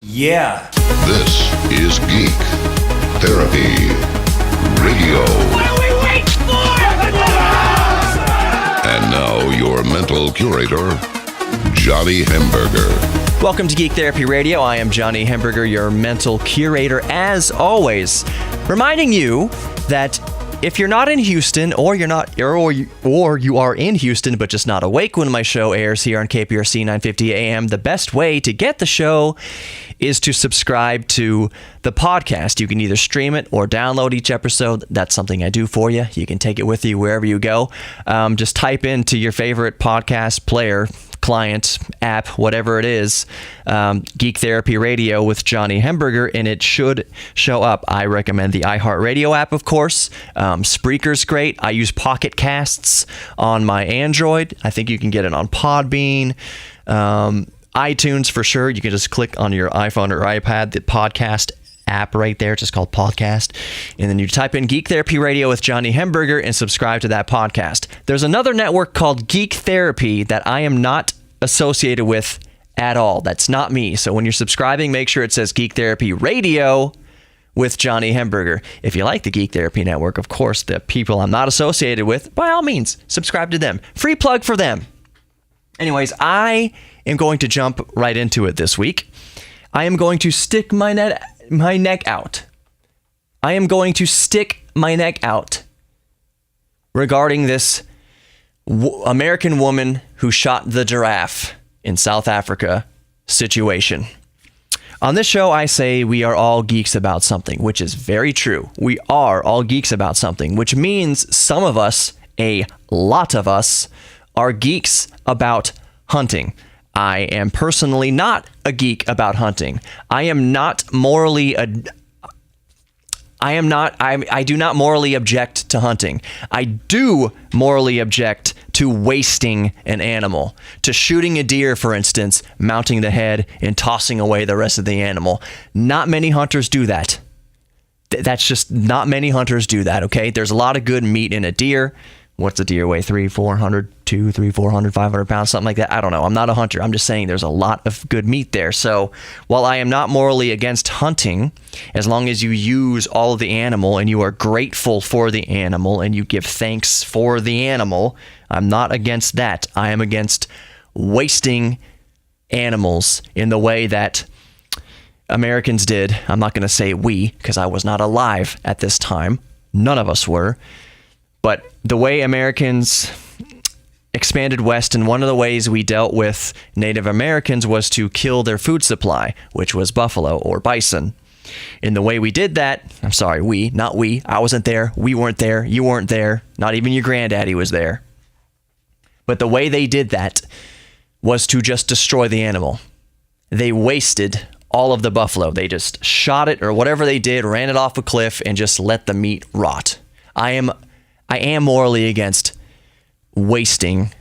Yeah. This is Geek Therapy Radio. What are we waiting for? And now your mental curator, Johnny Hamburger. Welcome to Geek Therapy Radio. I am Johnny Hamburger, your mental curator, as always, reminding you that if you're not in Houston, or you are in Houston but just not awake when my show airs here on KPRC 950 AM, the best way to get the show is to subscribe to the podcast. You can either stream it or download each episode. That's something I do for you. You can take it with you wherever you go. Just type into your favorite podcast player, client, app, whatever it is, Geek Therapy Radio with Johnny Hamburger, and it should show up. I recommend the iHeartRadio app, of course. Spreaker's great. I use Pocket Casts on my Android. I think you can get it on Podbean. iTunes for sure. You can just click on your iPhone or iPad, the podcast app right there. It's just called Podcast. And then you type in Geek Therapy Radio with Johnny Hamburger and subscribe to that podcast. There's another network called Geek Therapy that I am not associated with at all. That's not me. So when you're subscribing, make sure it says Geek Therapy Radio with Johnny Hamburger. If you like the Geek Therapy Network, of course, the people I'm not associated with, by all means, subscribe to them. Free plug for them. Anyways, I am going to jump right into it this week. I am going to stick my neck out. I am going to stick my neck out regarding this American woman who shot the giraffe in South Africa situation. On this show, I say we are all geeks about something, which is very true. We are all geeks about something, which means some of us, a lot of us, are geeks about hunting. I am personally not a geek about hunting. I do not morally object to hunting. I do morally object to wasting an animal, to shooting a deer, for instance, mounting the head and tossing away the rest of the animal. Not many hunters do that. That's just not many hunters do that, okay? There's a lot of good meat in a deer. What's a deer weigh? 400 pounds, 500 pounds, something like that. I don't know. I'm not a hunter. I'm just saying there's a lot of good meat there. So while I am not morally against hunting, as long as you use all of the animal and you are grateful for the animal and you give thanks for the animal, I'm not against that. I am against wasting animals in the way that Americans did. I'm not going to say we, because I was not alive at this time. None of us were. But the way Americans expanded west, and one of the ways we dealt with Native Americans was to kill their food supply, which was buffalo or bison. And the way we did that, I'm sorry, not we. I wasn't there. We weren't there. You weren't there. Not even your granddaddy was there. But the way they did that was to just destroy the animal. They wasted all of the buffalo. They just shot it or whatever they did, ran it off a cliff, and just let the meat rot. I am morally against wasting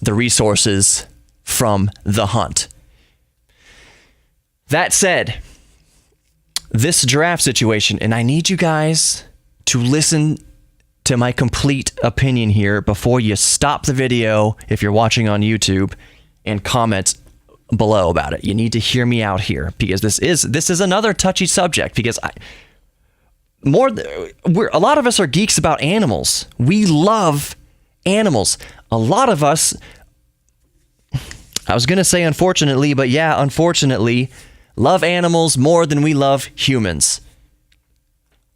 the resources from the hunt. That said, this giraffe situation, and I need you guys to listen to my complete opinion here before you stop the video if you're watching on YouTube and comment below about it. You need to hear me out here, because this is another touchy subject, because a lot of us are geeks about animals. We love animals. A lot of us, I was going to say unfortunately, but yeah, unfortunately, love animals more than we love humans.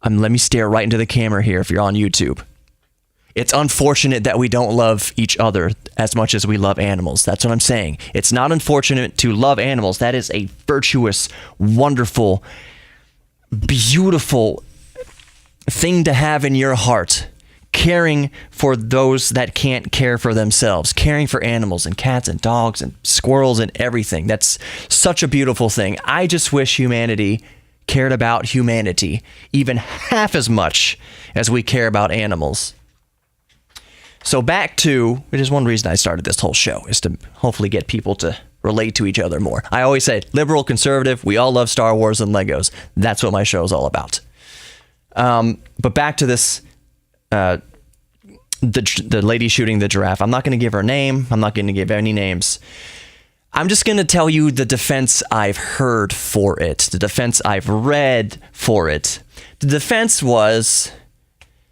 Let me stare right into the camera here if you're on YouTube. It's unfortunate that we don't love each other as much as we love animals. That's what I'm saying. It's not unfortunate to love animals. That is a virtuous, wonderful, beautiful thing to have in your heart. Caring for those that can't care for themselves. Caring for animals and cats and dogs and squirrels and everything. That's such a beautiful thing. I just wish humanity cared about humanity even half as much as we care about animals. So back to, it is one reason I started this whole show, is to hopefully get people to relate to each other more. I always say, liberal, conservative, we all love Star Wars and Legos. That's what my show is all about. But back to this, the lady shooting the giraffe. I'm not going to give her name. I'm not going to give any names. I'm just going to tell you the defense I've heard for it, the defense I've read for it. The defense was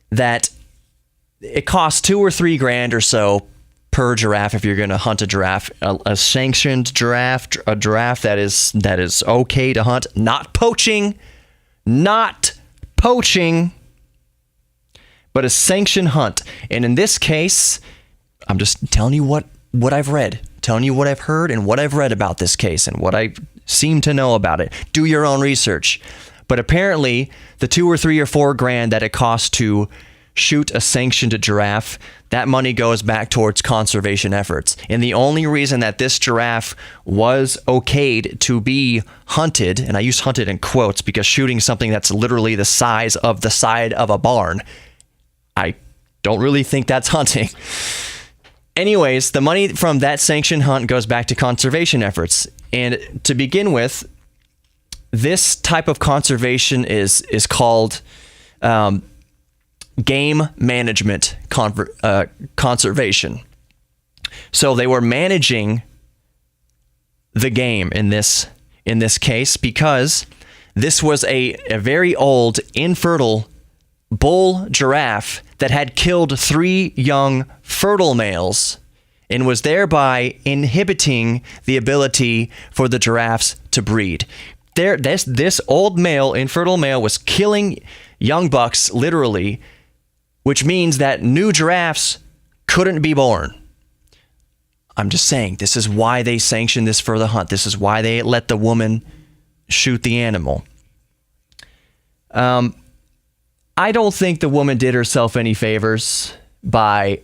that it costs $2 or $3 grand or so per giraffe if you're going to hunt a giraffe, a sanctioned giraffe, a giraffe that is okay to hunt, not poaching, but a sanctioned hunt. And in this case, I'm just telling you what I've read, telling you what I've heard and what I've read about this case and what I seem to know about it. Do your own research. But apparently, the $2 or $3 or $4 grand that it costs to shoot a sanctioned giraffe, that money goes back towards conservation efforts. And the only reason that this giraffe was okayed to be hunted, and I use hunted in quotes because shooting something that's literally the size of the side of a barn, I don't really think that's hunting. Anyways, the money from that sanctioned hunt goes back to conservation efforts. And to begin with, this type of conservation is called game management conservation. So they were managing the game in this case because this was a very old, infertile bull giraffe that had killed 3 young fertile males and was thereby inhibiting the ability for the giraffes to breed. This old male, infertile male, was killing young bucks, literally, which means that new giraffes couldn't be born. I'm just saying, this is why they sanctioned this for the hunt. This is why they let the woman shoot the animal. I don't think the woman did herself any favors by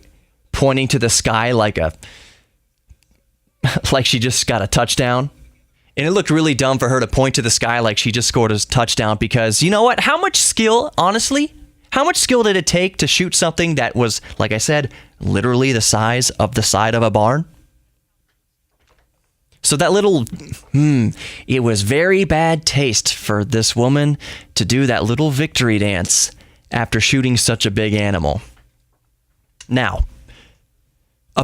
pointing to the sky like she just got a touchdown. And it looked really dumb for her to point to the sky like she just scored a touchdown because, you know what? How much skill, honestly, how much skill did it take to shoot something that was, like I said, literally the size of the side of a barn? So that little, it was very bad taste for this woman to do that little victory dance after shooting such a big animal. Now,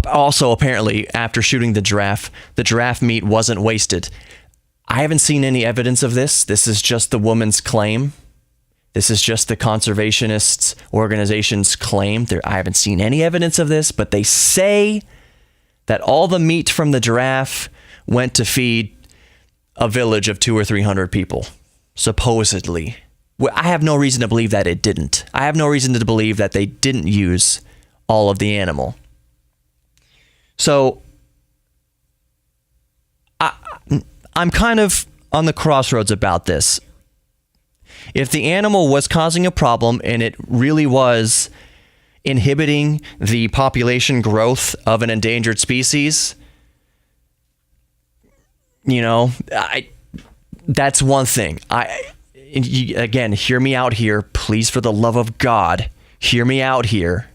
also apparently after shooting the giraffe meat wasn't wasted. I haven't seen any evidence of this. This is just the woman's claim. This is just the conservationists organization's claim. I haven't seen any evidence of this, but they say that all the meat from the giraffe went to feed a village of 200 or 300 people, supposedly. Well, I have no reason to believe that it didn't. I have no reason to believe that they didn't use all of the animal. So I'm kind of on the crossroads about this. If the animal was causing a problem and it really was inhibiting the population growth of an endangered species, that's one thing. Again, hear me out here. Please, for the love of God, hear me out here.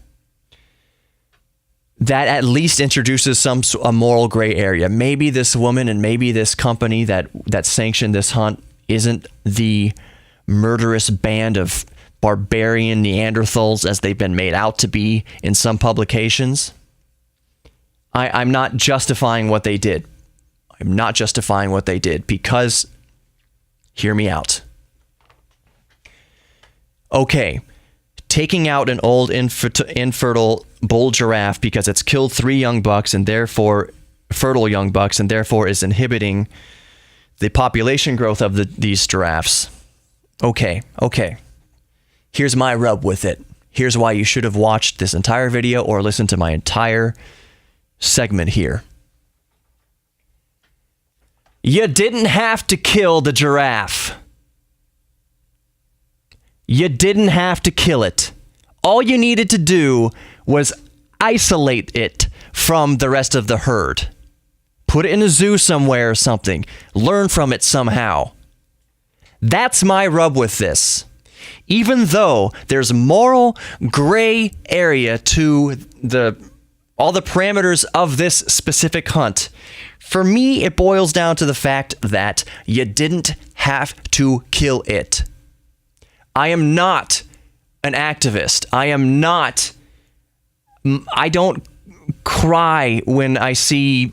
That at least introduces a moral gray area. Maybe this woman and maybe this company that sanctioned this hunt isn't the murderous band of barbarian Neanderthals as they've been made out to be in some publications. I'm not justifying what they did. I'm not justifying what they did because, hear me out. Okay, taking out an old infertile bull giraffe because it's killed 3 young bucks and therefore fertile young bucks and therefore is inhibiting the population growth of these giraffes. Okay. Here's my rub with it. Here's why you should have watched this entire video or listened to my entire segment here. You didn't have to kill the giraffe. You didn't have to kill it. All you needed to do was isolate it from the rest of the herd. Put it in a zoo somewhere or something. Learn from it somehow. That's my rub with this. Even though there's moral gray area to all the parameters of this specific hunt, for me, it boils down to the fact that you didn't have to kill it. I am not an activist. I don't cry when I see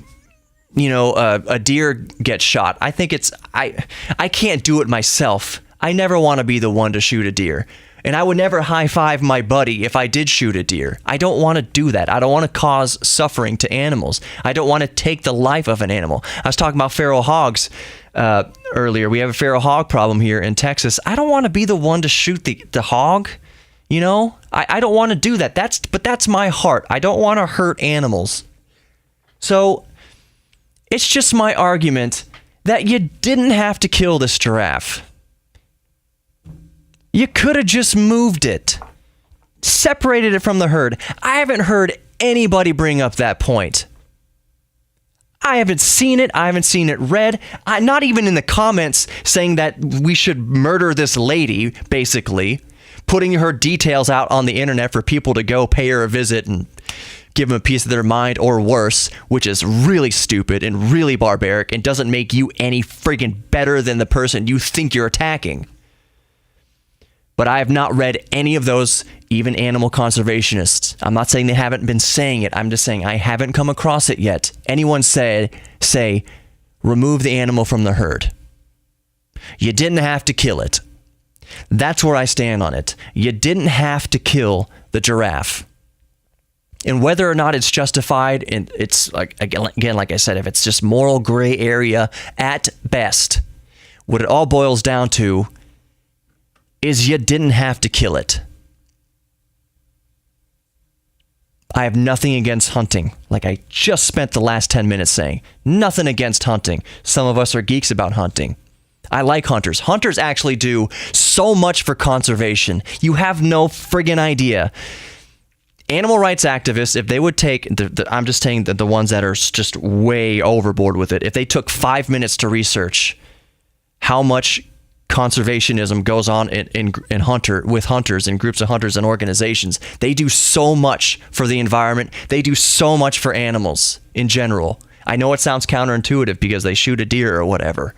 a deer gets shot. I think I can't do it myself. I never want to be the one to shoot a deer. And I would never high five my buddy if I did shoot a deer. I don't want to do that. I don't want to cause suffering to animals. I don't want to take the life of an animal. I was talking about feral hogs earlier. We have a feral hog problem here in Texas. I don't want to be the one to shoot the hog. I don't want to do that. But that's my heart. I don't want to hurt animals. So it's just my argument that you didn't have to kill this giraffe. You could have just moved it, separated it from the herd. I haven't heard anybody bring up that point. I haven't seen it. I haven't seen it read. Not even in the comments saying that we should murder this lady, basically, putting her details out on the internet for people to go pay her a visit and give them a piece of their mind, or worse, which is really stupid and really barbaric and doesn't make you any friggin' better than the person you think you're attacking. But I have not read any of those, even animal conservationists. I'm not saying they haven't been saying it. I'm just saying I haven't come across it yet. Anyone say, remove the animal from the herd. You didn't have to kill it. That's where I stand on it. You didn't have to kill the giraffe. And whether or not it's justified, and it's like again, like I said, if it's just moral gray area at best, what it all boils down to is you didn't have to kill it. I have nothing against hunting, like I just spent the last 10 minutes saying. Nothing against hunting. Some of us are geeks about hunting. I like hunters. Hunters actually do so much for conservation. You have no friggin' idea. Animal rights activists, if they would take, I'm just saying that the ones that are just way overboard with it, if they took 5 minutes to research how much conservationism goes on with hunters and groups of hunters and organizations. They do so much for the environment. They do so much for animals in general. I know it sounds counterintuitive because they shoot a deer or whatever.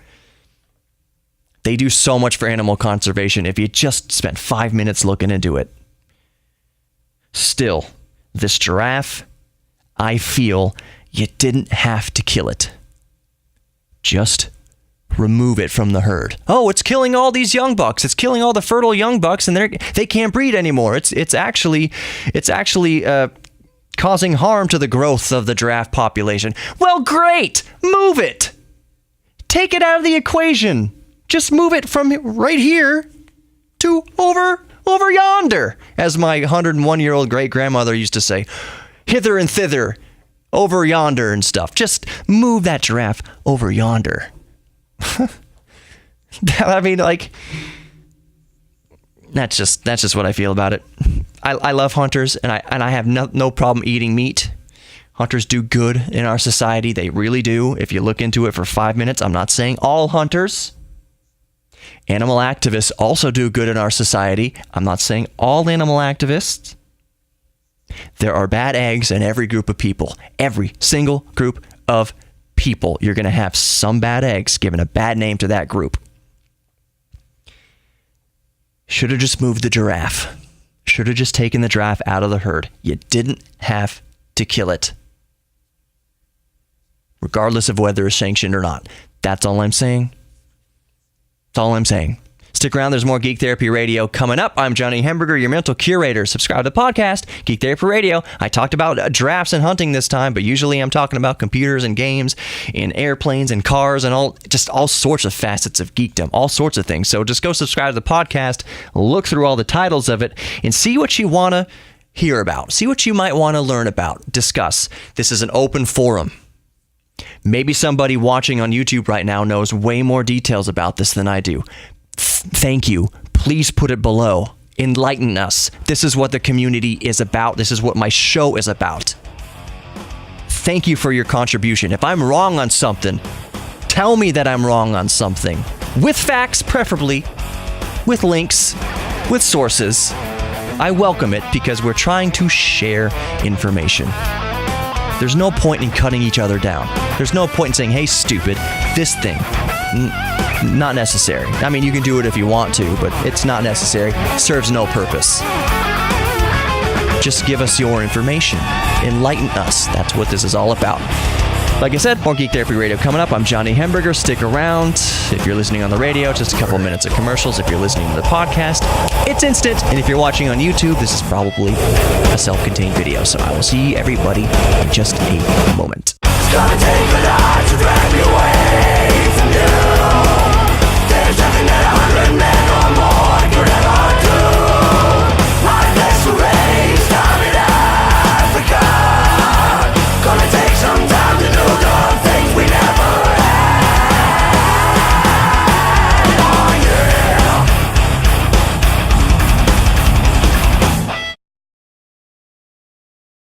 They do so much for animal conservation if you just spent 5 minutes looking into it. Still, this giraffe, I feel you didn't have to kill it. Just remove it from the herd. Oh, it's killing all these young bucks. It's killing all the fertile young bucks, and they can't breed anymore. It's actually causing harm to the growth of the giraffe population. Well, great. Move it. Take it out of the equation. Just move it from right here to over yonder, as my 101-year-old great-grandmother used to say. Hither and thither, over yonder and stuff. Just move that giraffe over yonder. I mean, like, that's just what I feel about it. I love hunters, and I have no problem eating meat. Hunters do good in our society. They really do. If you look into it for 5 minutes, I'm not saying all hunters. Animal activists also do good in our society. I'm not saying all animal activists. There are bad eggs in every group of people. Every single group of people. You're going to have some bad eggs, giving a bad name to that group. Should have just moved the giraffe. Should have just taken the giraffe out of the herd. You didn't have to kill it. Regardless of whether it's sanctioned or not. That's all I'm saying. That's all I'm saying. Stick around. There's more Geek Therapy Radio coming up. I'm Johnny Hemberger, your mental curator. Subscribe to the podcast, Geek Therapy Radio. I talked about giraffes and hunting this time, but usually I'm talking about computers and games and airplanes and cars and all sorts of facets of geekdom, all sorts of things. So just go subscribe to the podcast, look through all the titles of it, and see what you want to hear about. See what you might want to learn about, discuss. This is an open forum. Maybe somebody watching on YouTube right now knows way more details about this than I do. Thank you. Please put it below. Enlighten us. This is what the community is about. This is what my show is about. Thank you for your contribution. If I'm wrong on something, tell me that I'm wrong on something. With facts, preferably. With links. With sources. I welcome it because we're trying to share information. There's no point in cutting each other down. There's no point in saying, hey, stupid, this thing. Not necessary. I mean, you can do it if you want to, but it's not necessary. It serves no purpose. Just give us your information. Enlighten us. That's what this is all about. Like I said, more Geek Therapy Radio coming up. I'm Johnny Hemberger. Stick around. If you're listening on the radio, just a couple minutes of commercials. If you're listening to the podcast, it's instant. And if you're watching on YouTube, this is probably a self-contained video. So I will see everybody in just a moment. It's gonna take a lot.